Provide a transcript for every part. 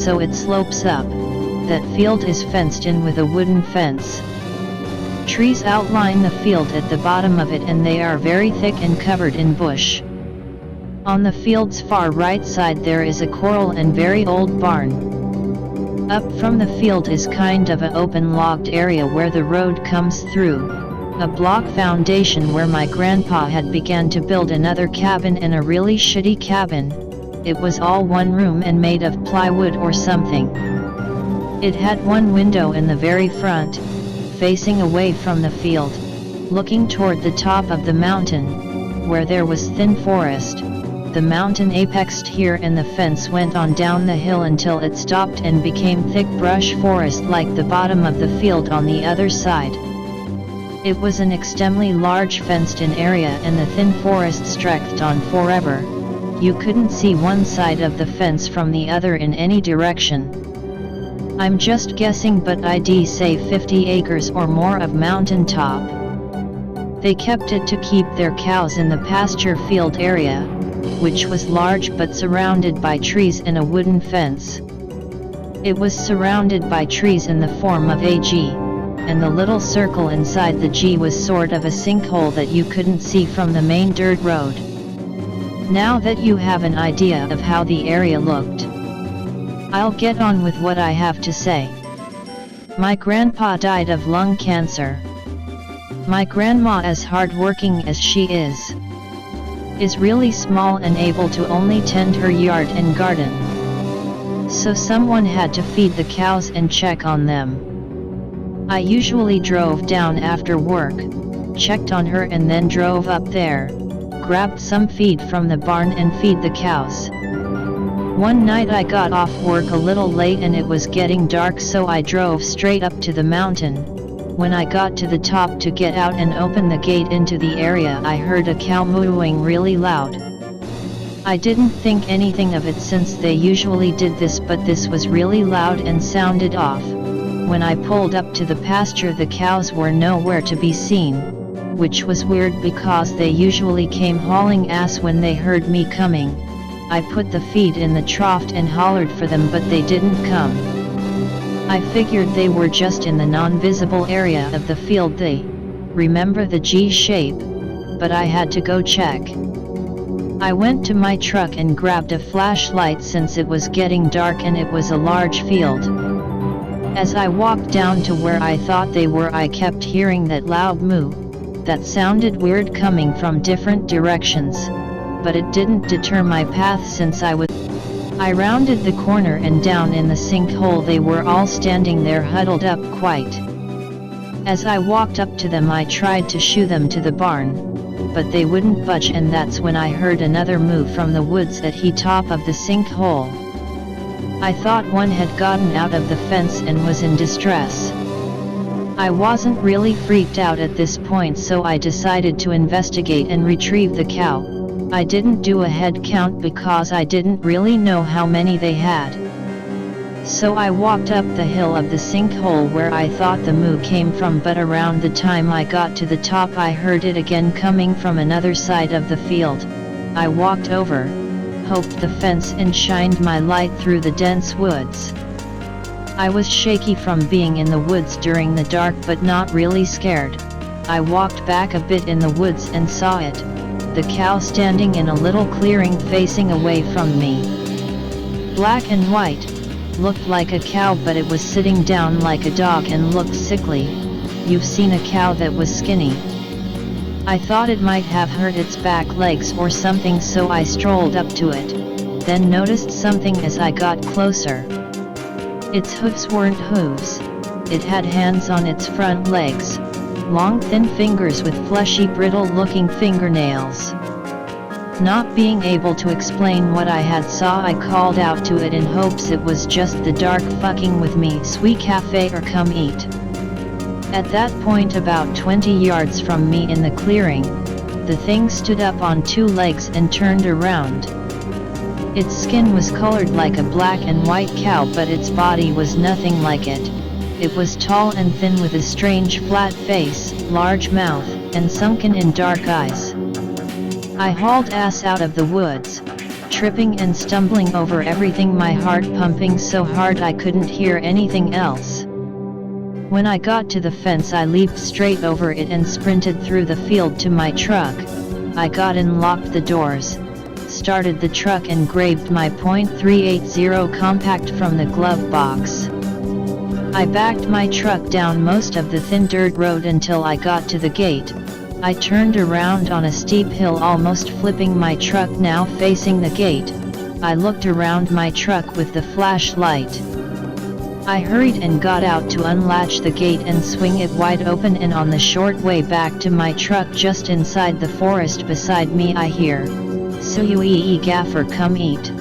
so it slopes up. That field is fenced in with a wooden fence. Trees outline the field at the bottom of it, and they are very thick and covered in bush. On the field's far right side there is a coral and very old barn. Up from the field is kind of an open logged area where the road comes through, a block foundation where my grandpa had began to build another cabin, and a really shitty cabin. It was all one room and made of plywood or something. It had one window in the very front, facing away from the field, looking toward the top of the mountain, where there was thin forest. The mountain apexed here and the fence went on down the hill until it stopped and became thick brush forest like the bottom of the field on the other side. It was an extremely large fenced-in area, and the thin forest stretched on forever. You couldn't see one side of the fence from the other in any direction. I'm just guessing, but I'd say 50 acres or more of mountain top. They kept it to keep their cows in the pasture field area, which was large but surrounded by trees and a wooden fence. It was surrounded by trees in the form of a G, and the little circle inside the G was sort of a sinkhole that you couldn't see from the main dirt road. Now that you have an idea of how the area looked, I'll get on with what I have to say. My grandpa died of lung cancer. My grandma, as hardworking as she is really small and able to only tend her yard and garden. So someone had to feed the cows and check on them. I usually drove down after work, checked on her, and then drove up there, grabbed some feed from the barn and feed the cows. One night I got off work a little late and it was getting dark, so I drove straight up to the mountain. When I got to the top to get out and open the gate into the area, I heard a cow mooing really loud. I didn't think anything of it since they usually did this, but this was really loud and sounded off. When I pulled up to the pasture, the cows were nowhere to be seen, which was weird because they usually came hauling ass when they heard me coming. I put the feed in the trough and hollered for them, but they didn't come. I figured they were just in the non-visible area of the field. They remember the G shape, but I had to go check. I went to my truck and grabbed a flashlight since it was getting dark and it was a large field. As I walked down to where I thought they were, I kept hearing that loud moo that sounded weird coming from different directions, but it didn't deter my path since I rounded the corner, and down in the sinkhole they were all standing there huddled up quite. As I walked up to them, I tried to shoo them to the barn, but they wouldn't budge, and that's when I heard another move from the woods at the top of the sinkhole. I thought one had gotten out of the fence and was in distress. I wasn't really freaked out at this point, so I decided to investigate and retrieve the cow. I didn't do a head count because I didn't really know how many they had. So I walked up the hill of the sinkhole where I thought the moo came from, but around the time I got to the top I heard it again coming from another side of the field. I walked over, hoped the fence, and shined my light through the dense woods. I was shaky from being in the woods during the dark, but not really scared. I walked back a bit in the woods and saw it, the cow standing in a little clearing facing away from me. Black and white, looked like a cow, but it was sitting down like a dog and looked sickly. You've seen a cow that was skinny? I thought it might have hurt its back legs or something, so I strolled up to it, then noticed something as I got closer. Its hooves weren't hooves. It had hands on its front legs, long thin fingers with fleshy brittle-looking fingernails. Not being able to explain what I had saw, I called out to it in hopes it was just the dark fucking with me. Sweet cafe or come eat. At that point, about 20 yards from me in the clearing, the thing stood up on two legs and turned around. Its skin was colored like a black and white cow, but its body was nothing like it. It was tall and thin with a strange flat face, large mouth, and sunken in dark eyes. I hauled ass out of the woods, tripping and stumbling over everything, my heart pumping so hard I couldn't hear anything else. When I got to the fence, I leaped straight over it and sprinted through the field to my truck. I got in, locked the doors, started the truck and grabbed my .380 compact from the glove box. I backed my truck down most of the thin dirt road until I got to the gate. I turned around on a steep hill, almost flipping my truck, now facing the gate. I looked around my truck with the flashlight. I hurried and got out to unlatch the gate and swing it wide open, and on the short way back to my truck just inside the forest beside me I hear, "Suee gaffer, come eat."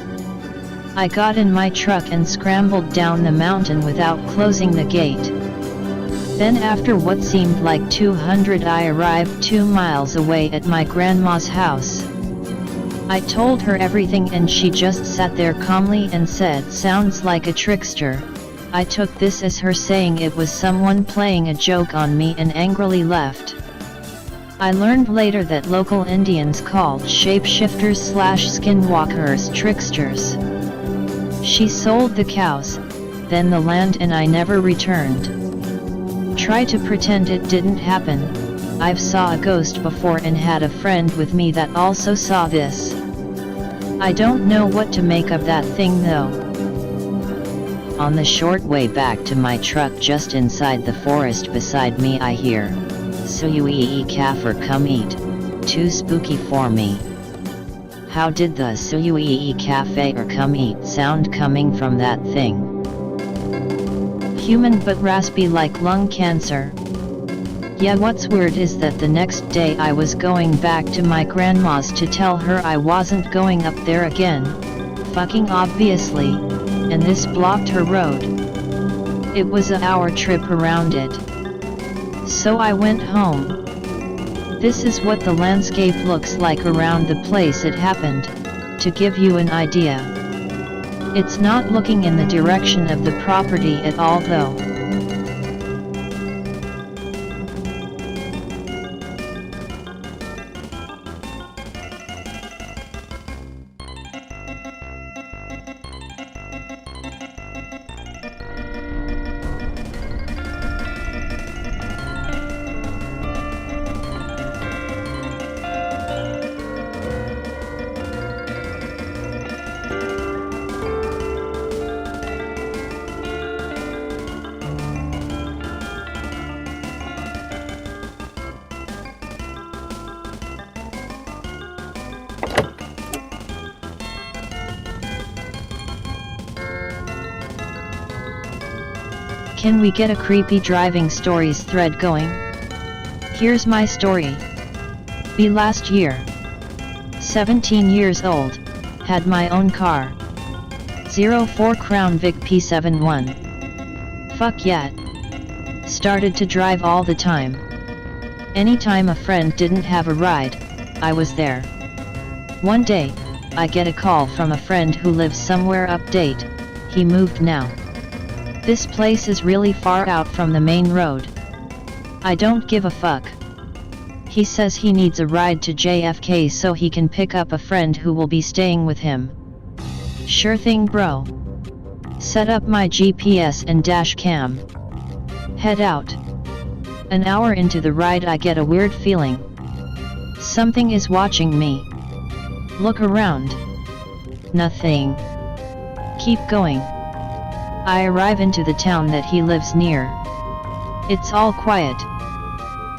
I got in my truck and scrambled down the mountain without closing the gate. Then after what seemed like 200 I arrived 2 miles away at my grandma's house. I told her everything and she just sat there calmly and said, "Sounds like a trickster." I took this as her saying it was someone playing a joke on me and angrily left. I learned later that local Indians called shapeshifters/skinwalkers tricksters. She sold the cows, then the land, and I never returned. Try to pretend it didn't happen. I've saw a ghost before and had a friend with me that also saw this. I don't know what to make of that thing though. On the short way back to my truck just inside the forest beside me I hear, "Suee kafir, come eat." Too spooky for me. How did the Suee cafe or come eat sound coming from that thing? Human but raspy like lung cancer. Yeah, what's weird is that the next day I was going back to my grandma's to tell her I wasn't going up there again, fucking obviously, and this blocked her road. It was an hour trip around it. So I went home. This is what the landscape looks like around the place it happened, to give you an idea. It's not looking in the direction of the property at all though. Can we get a creepy driving stories thread going? Here's my story. Be last year. 17 years old, had my own car. 04 Crown Vic P71. Fuck yeah. Started to drive all the time. Anytime a friend didn't have a ride, I was there. One day, I get a call from a friend who lives somewhere update. He moved now. This place is really far out from the main road. I don't give a fuck. He says he needs a ride to JFK so he can pick up a friend who will be staying with him. Sure thing, bro. Set up my GPS and dash cam. Head out. An hour into the ride I get a weird feeling. Something is watching me. Look around. Nothing. Keep going. I arrive into the town that he lives near. It's all quiet.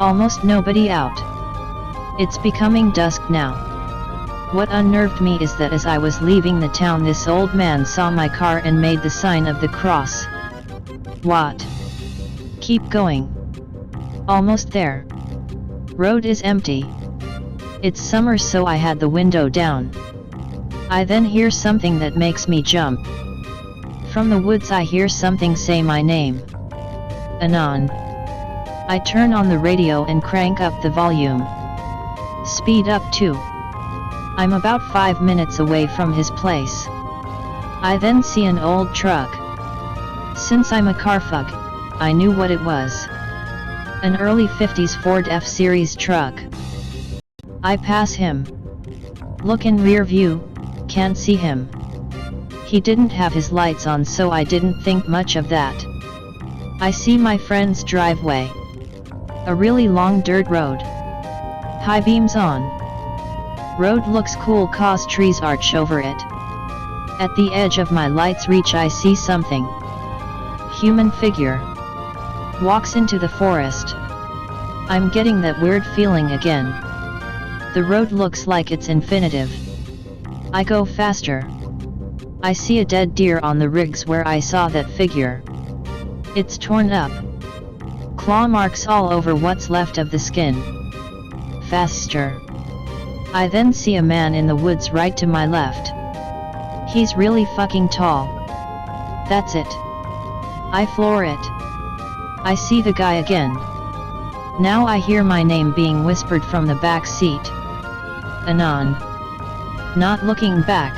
Almost nobody out. It's becoming dusk now. What unnerved me is that as I was leaving the town, this old man saw my car and made the sign of the cross. What? Keep going. Almost there. Road is empty. It's summer, so I had the window down. I then hear something that makes me jump. From the woods I hear something say my name. Anon. I turn on the radio and crank up the volume. Speed up too. I'm about 5 minutes away from his place. I then see an old truck. Since I'm a car fuck, I knew what it was. An early 50s Ford F-Series truck. I pass him. Look in rear view, can't see him. He didn't have his lights on, so I didn't think much of that. I see my friend's driveway. A really long dirt road. High beams on. Road looks cool cause trees arch over it. At the edge of my light's reach I see something. Human figure. Walks into the forest. I'm getting that weird feeling again. The road looks like it's infinitive. I go faster. I see a dead deer on the rigs where I saw that figure. It's torn up. Claw marks all over what's left of the skin. Faster. I then see a man in the woods right to my left. He's really fucking tall. That's it. I floor it. I see the guy again. Now I hear my name being whispered from the back seat. Anon. Not looking back.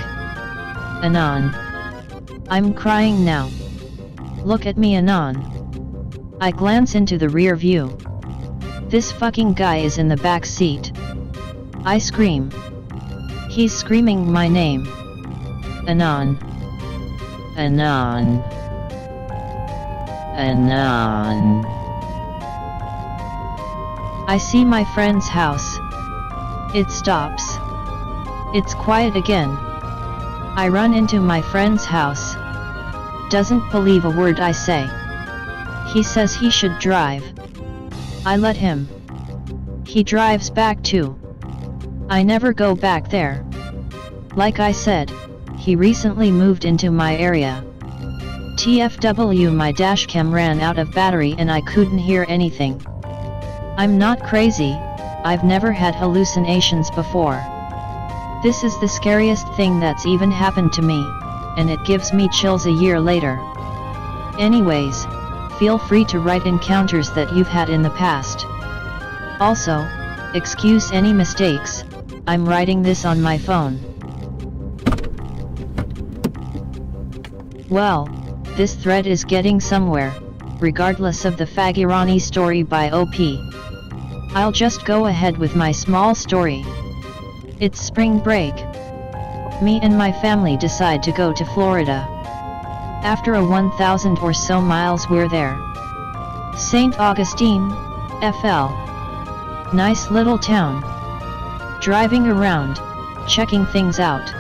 Anon. I'm crying now. Look at me, Anon. I glance into the rear view. This fucking guy is in the back seat. I scream. He's screaming my name. Anon. Anon. Anon. I see my friend's house. It stops. It's quiet again. I run into my friend's house. Doesn't believe a word I say. He says he should drive. I let him. He drives back too. I never go back there. Like I said, he recently moved into my area. TFW, my dashcam ran out of battery and I couldn't hear anything. I'm not crazy, I've never had hallucinations before. This is the scariest thing that's even happened to me, and it gives me chills a year later. Anyways, feel free to write encounters that you've had in the past. Also, excuse any mistakes, I'm writing this on my phone. Well, this thread is getting somewhere, regardless of the Fagirani story by OP. I'll just go ahead with my small story. It's spring break. Me and my family decide to go to Florida. After a 1,000 or so miles we're there. St. Augustine, FL. Nice little town. Driving around, checking things out.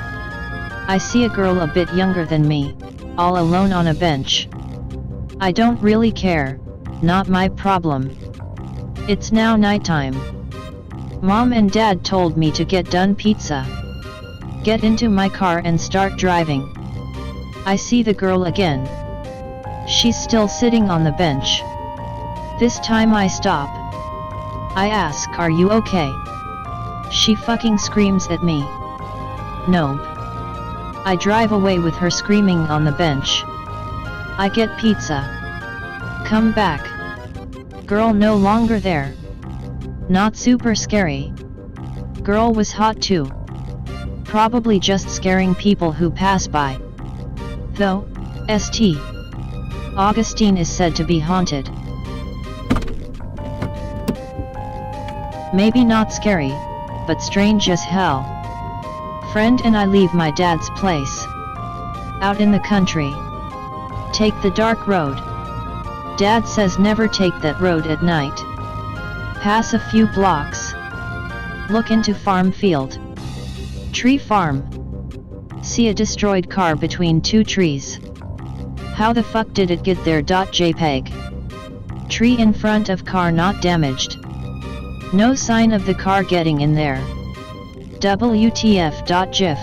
I see a girl a bit younger than me, all alone on a bench. I don't really care, not my problem. It's now nighttime. Mom and Dad told me to get done pizza. Get into my car and start driving. I see the girl again. She's still sitting on the bench. This time I stop. I ask, "Are you okay?" She fucking screams at me. Nope. I drive away with her screaming on the bench. I get pizza. Come back. Girl no longer there. Not super scary. Girl was hot too. Probably just scaring people who pass by. Though, St. Augustine is said to be haunted. Maybe not scary, but strange as hell. Friend and I leave my dad's place. Out in the country. Take the dark road. Dad says never take that road at night. Pass a few blocks. Look into farm field. Tree farm. See a destroyed car between two trees. How the fuck did it get there? JPEG. Tree in front of car not damaged. No sign of the car getting in there. WTF.gif.